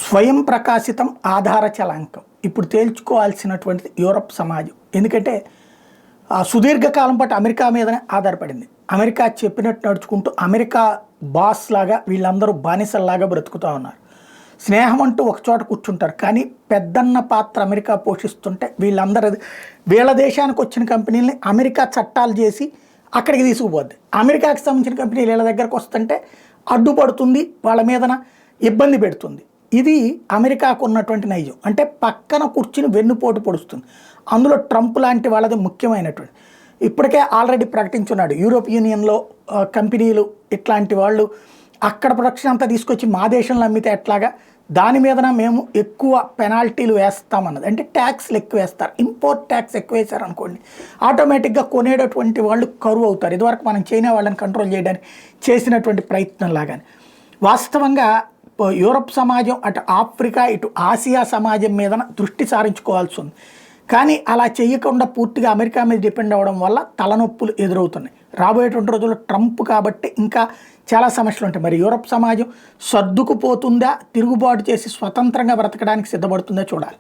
స్వయం ప్రకాశితం ఆధార చలాంకం ఇప్పుడు తేల్చుకోవాల్సినటువంటిది యూరప్ సమాజం. ఎందుకంటే సుదీర్ఘకాలం పాటు అమెరికా మీదనే ఆధారపడింది. అమెరికా చెప్పినట్టు నడుచుకుంటూ అమెరికా బాస్ లాగా వీళ్ళందరూ బానిసల్లాగా బ్రతుకుతూ ఉన్నారు. స్నేహం అంటూ ఒకచోట కూర్చుంటారు, కానీ పెద్దన్న పాత్ర అమెరికా పోషిస్తుంటే వీళ్ళందరూ వీళ్ళ దేశానికి వచ్చిన కంపెనీలని అమెరికా చట్టాలు చేసి అక్కడికి తీసుకుపోద్ది. అమెరికాకి సంబంధించిన కంపెనీలు వీళ్ళ దగ్గరకు వస్తుంటే అడ్డుపడుతుంది, వాళ్ళ మీదన ఇబ్బంది పెడుతుంది. ఇది అమెరికాకు ఉన్నటువంటి నైజం. అంటే పక్కన కూర్చుని వెన్నుపోటు పొడుస్తుంది. అందులో ట్రంప్ లాంటి వాళ్ళది ముఖ్యమైనటువంటి ఇప్పటికే ఆల్రెడీ ప్రకటించున్నాడు. యూరోప్ యూనియన్లో కంపెనీలు ఇట్లాంటి వాళ్ళు అక్కడ ప్రొడక్షన్ అంతా తీసుకొచ్చి మా దేశంలో అమ్మితే ఎట్లాగా, దాని మీదన మేము ఎక్కువ పెనాల్టీలు వేస్తామన్నది. అంటే ట్యాక్స్లు ఎక్కువ వేస్తారు. ఇంపోర్ట్ ట్యాక్స్ ఎక్కువ వేశారు అనుకోండి, ఆటోమేటిక్గా కొనేటటువంటి వాళ్ళు కరువు అవుతారు. ఇదివరకు మనం చైనా వాళ్ళని కంట్రోల్ చేయడానికి చేసినటువంటి ప్రయత్నం లాగానే వాస్తవంగా యూరప్ సమాజం అటు ఆఫ్రికా ఇటు ఆసియా సమాజం మీద దృష్టి సారించుకోవాల్సి ఉంది. కానీ అలా చేయకుండా పూర్తిగా అమెరికా మీద డిపెండ్ అవ్వడం వల్ల తలనొప్పులు ఎదురవుతున్నాయి. రాబోయేటువంటి రోజుల్లో ట్రంప్ కాబట్టి ఇంకా చాలా సమస్యలు ఉంటాయి. మరి యూరప్ సమాజం సర్దుకుపోతుందా, తిరుగుబాటు చేసి స్వతంత్రంగా బ్రతకడానికి సిద్ధపడుతుందా చూడాలి.